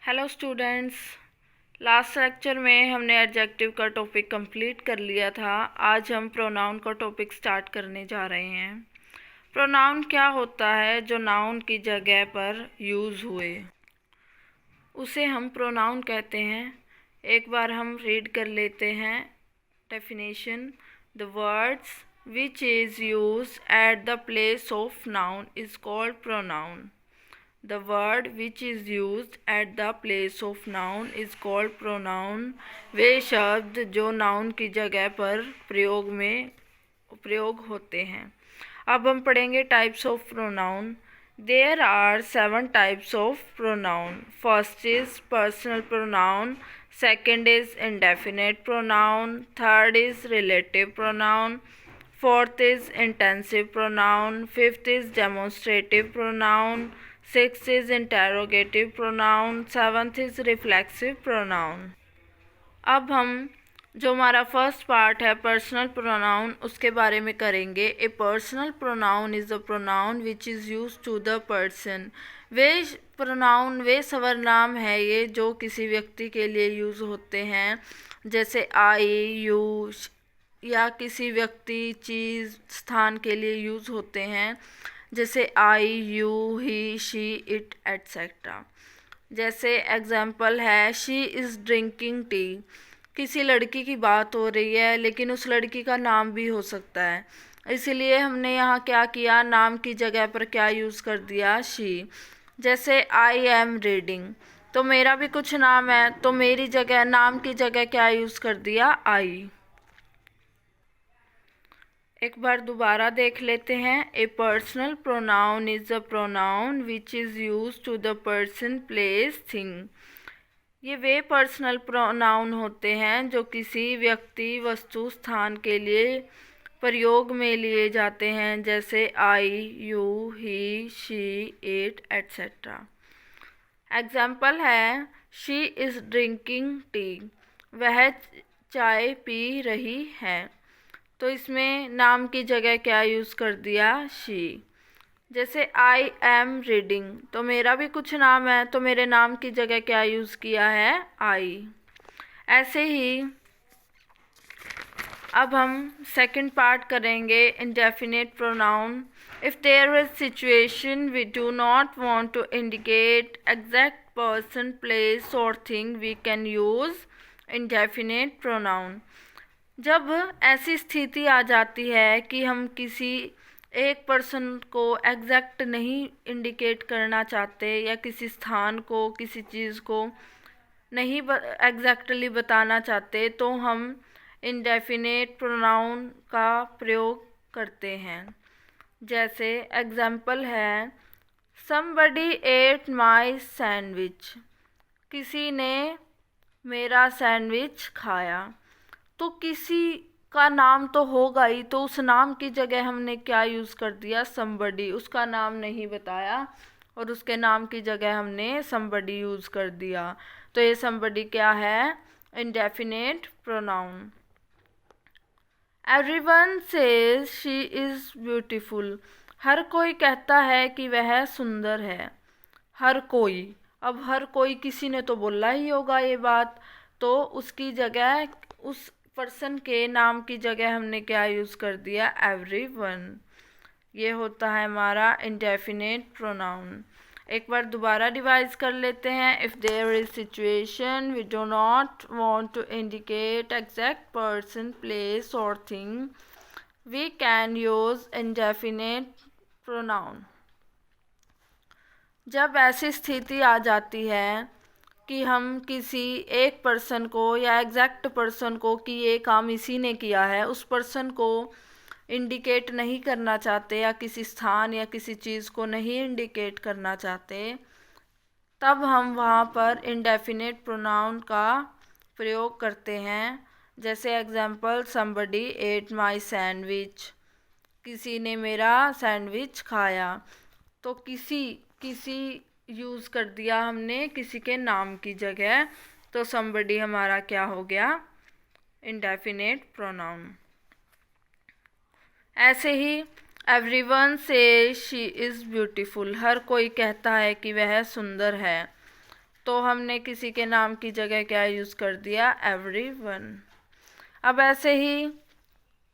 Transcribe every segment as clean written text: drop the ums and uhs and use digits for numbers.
Hello students, last lecture में हमने adjective का टॉपिक कंप्लीट कर लिया था। आज हम प्रोनाउन का टॉपिक स्टार्ट करने जा रहे हैं। प्रोनाउन क्या होता है? जो नाउन की जगह पर यूज़ हुए उसे हम प्रोनाउन कहते हैं। एक बार हम रीड कर लेते हैं definition. The words which is use eight the place of noun is called pronoun. The word which is used at the place of noun is called pronoun। वे शब्द जो नाउन की जगह पर प्रयोग होते हैं। अब हम पढ़ेंगे types of pronoun. There are 7 types of pronoun। First is personal pronoun, second is indefinite pronoun, third is relative pronoun, fourth is intensive pronoun, fifth is demonstrative pronoun, sixth is interrogative pronoun, seventh is reflexive pronoun। अब हम जो हमारा first part है personal pronoun उसके बारे में करेंगे। A personal pronoun is a pronoun which is use to the person. वे सर्वनाम है ये जो किसी व्यक्ति के लिए यूज़ होते हैं, जैसे आई, यू, या किसी व्यक्ति, चीज़, स्थान के लिए यूज़ होते हैं, जैसे I, you, he, she, it etcetera. जैसे एग्जाम्पल है शी इज़ ड्रिंकिंग टी। किसी लड़की की बात हो रही है लेकिन उस लड़की का नाम भी हो सकता है, इसलिए हमने यहाँ क्या किया, नाम की जगह पर क्या यूज़ कर दिया, शी। जैसे आई एम रीडिंग, तो मेरा भी कुछ नाम है तो मेरी जगह, नाम की जगह क्या यूज़ कर दिया, आई। एक बार दोबारा देख लेते हैं। A personal pronoun is a pronoun which is use to the person, place, thing. ये वे पर्सनल प्रोनाउन होते हैं जो किसी व्यक्ति, वस्तु, स्थान के लिए प्रयोग में लिए जाते हैं, जैसे I, you, he, she, it etcetera. Example है शी इज़ ड्रिंकिंग टी, वह चाय पी रही है। तो इसमें नाम की जगह क्या यूज़ कर दिया, शी। जैसे आई एम रीडिंग, तो मेरा भी कुछ नाम है तो मेरे नाम की जगह क्या यूज़ किया है, आई। ऐसे ही अब हम सेकंड पार्ट करेंगे, indefinite pronoun. If there is situation we do not want to indicate exact person, place और thing, we can use indefinite pronoun. जब ऐसी स्थिति आ जाती है कि हम किसी एक पर्सन को एग्जैक्ट नहीं इंडिकेट करना चाहते, या किसी स्थान को, किसी चीज़ को नहीं एग्जैक्टली बताना चाहते, तो हम इंडेफिनिट प्रोनाउन का प्रयोग करते हैं। जैसे एग्जाम्पल है समबडी एट माई सैंडविच, किसी ने मेरा सैंडविच खाया। तो किसी का नाम तो होगा ही, तो उस नाम की जगह हमने क्या यूज़ कर दिया, समबडी। उसका नाम नहीं बताया और उसके नाम की जगह हमने समबडी यूज़ कर दिया। तो ये समबडी क्या है, indefinite pronoun. Everyone says she is beautiful, हर कोई कहता है कि वह सुंदर है। हर कोई, अब हर कोई किसी ने तो बोला ही होगा ये बात, तो उसकी जगह, उस पर्सन के नाम की जगह हमने क्या यूज़ कर दिया, एवरीवन। ये होता है हमारा इंडेफिनिट प्रोनाउन। एक बार दोबारा रिवाइज कर लेते हैं। If there is situation we do not want to indicate exact person, place और thing, we can use indefinite pronoun. जब ऐसी स्थिति आ जाती है कि हम किसी एक पर्सन को या एग्जैक्ट पर्सन को, कि ये काम इसी ने किया है, उस पर्सन को इंडिकेट नहीं करना चाहते, या किसी स्थान या किसी चीज़ को नहीं इंडिकेट करना चाहते, तब हम वहाँ पर इंडेफिनिट प्रोनाउन का प्रयोग करते हैं। जैसे example somebody at my sandwich, किसी ने मेरा सैंडविच खाया। तो किसी यूज़ कर दिया हमने किसी के नाम की जगह, तो समबडी हमारा क्या हो गया, इंडेफिनिट प्रोनाउन। ऐसे ही एवरीवन से शी इज़ ब्यूटीफुल, हर कोई कहता है कि वह सुंदर है। तो हमने किसी के नाम की जगह क्या यूज़ कर दिया, एवरीवन। अब ऐसे ही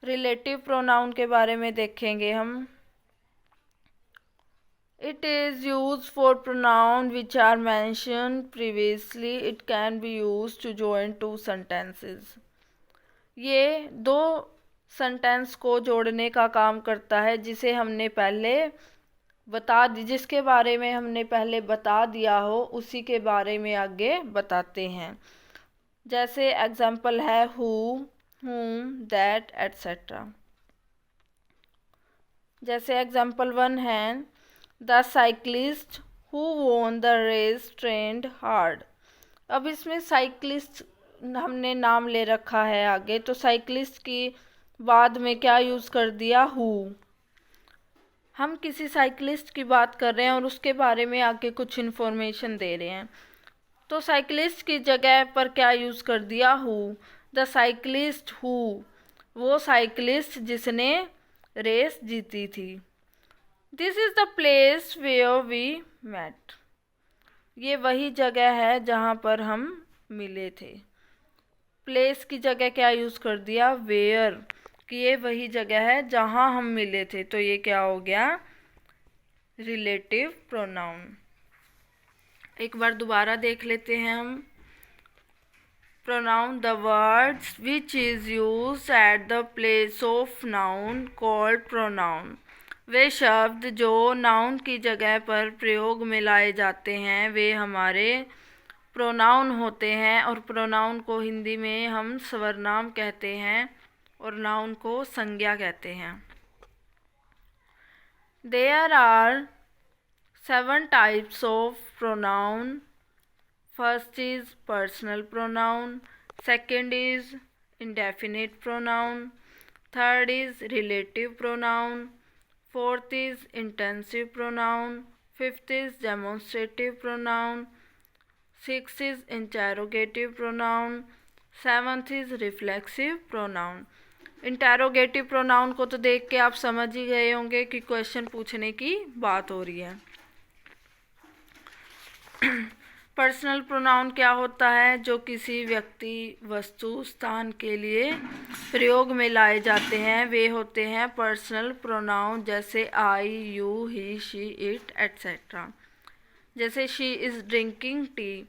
रिलेटिव प्रोनाउन के बारे में देखेंगे हम। It is used for pronoun which are mentioned previously. It can be used to join two sentences. ये दो सेंटेंस को जोड़ने का काम करता है जिसे हमने पहले जिसके बारे में हमने पहले बता दिया हो उसी के बारे में आगे बताते हैं। जैसे एग्जाम्पल है who, whom, that, etc. जैसे एग्जाम्पल 1 है the cyclist who won the race trained hard. अब इसमें साइक्लिस्ट हमने नाम ले रखा है आगे, तो साइक्लिस्ट की बाद में क्या यूज़ कर दिया, हु। हम किसी साइक्लिस्ट की बात कर रहे हैं और उसके बारे में आगे कुछ इन्फॉर्मेशन दे रहे हैं, तो साइक्लिस्ट की जगह पर क्या यूज़ कर दिया, हु। द साइक्लिस्ट हु, वो साइक्लिस्ट जिसने रेस जीती थी। This is the place where we met, ये वही जगह है जहाँ पर हम मिले थे। प्लेस की जगह क्या यूज़ कर दिया, वेयर, कि ये वही जगह है जहाँ हम मिले थे, तो ये क्या हो गया, रिलेटिव प्रोनाउन। एक बार दोबारा देख लेते हैं हम। Pronoun the words which is used at the place of noun called pronoun. वे शब्द जो नाउन की जगह पर प्रयोग में लाए जाते हैं वे हमारे प्रोनाउन होते हैं, और प्रोनाउन को हिंदी में हम सर्वनाम कहते हैं और नाउन को संज्ञा कहते हैं। There are 7 types of pronoun. First is personal pronoun, second is indefinite pronoun, third is relative pronoun, fourth is intensive pronoun, fifth is demonstrative pronoun, sixth is interrogative pronoun, seventh is reflexive pronoun। Interrogative pronoun को तो देख के आप समझ ही गए होंगे कि question पूछने की बात हो रही है। पर्सनल प्रोनाउन क्या होता है, जो किसी व्यक्ति, वस्तु, स्थान के लिए प्रयोग में लाए जाते हैं वे होते हैं पर्सनल प्रोनाउन। जैसे I, you, he, she, it, etcetera. जैसे शी इज़ ड्रिंकिंग टी,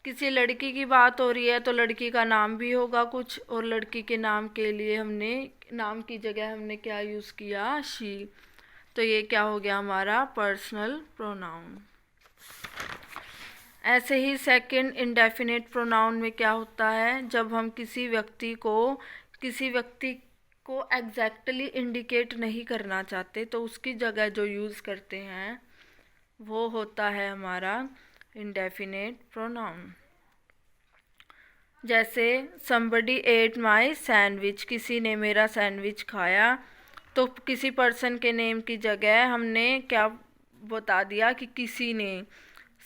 किसी लड़की की बात हो रही है तो लड़की का नाम भी होगा कुछ, और लड़की के नाम के लिए हमने नाम की जगह हमने क्या यूज़ किया, शी, तो ये क्या हो गया हमारा पर्सनल प्रोनाउन। ऐसे ही सेकंड इंडेफिनिट प्रोनाउन में क्या होता है, जब हम किसी व्यक्ति को एग्जैक्टली इंडिकेट नहीं करना चाहते तो उसकी जगह जो यूज़ करते हैं वो होता है हमारा इंडेफिनिट प्रोनाउन। जैसे somebody ate my sandwich, किसी ने मेरा सैंडविच खाया, तो किसी पर्सन के नेम की जगह हमने क्या बता दिया कि किसी ने,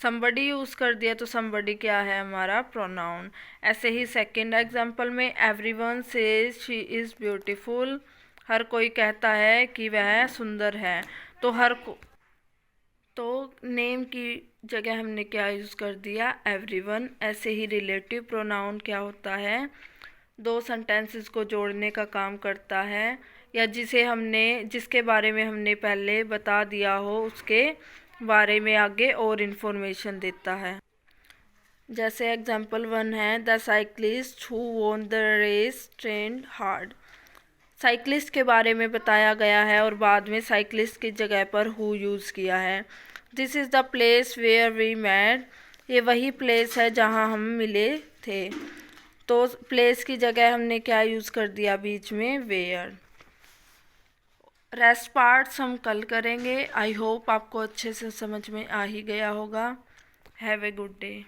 somebody यूज़ कर दिया, तो somebody क्या है हमारा प्रोनाउन। ऐसे ही सेकंड एग्जांपल में everyone says she is beautiful, हर कोई कहता है कि वह सुंदर है, तो नेम की जगह हमने क्या यूज़ कर दिया, एवरीवन। ऐसे ही रिलेटिव प्रोनाउन क्या होता है, दो सेंटेंसेस को जोड़ने का काम करता है, या जिसके बारे में हमने पहले बता दिया हो उसके बारे में आगे और इन्फॉर्मेशन देता है। जैसे एग्जाम्पल 1 है the cyclist who won the race trained hard. Cyclist के बारे में बताया गया है और बाद में साइक्लिस्ट की जगह पर हु यूज़ किया है। This is the place where we met, ये वही प्लेस है जहाँ हम मिले थे, तो प्लेस की जगह हमने क्या यूज़ कर दिया बीच में, वेयर। रेस्ट पार्ट्स हम कल करेंगे। आई होप आपको अच्छे से समझ में आ ही गया होगा। Have a good day.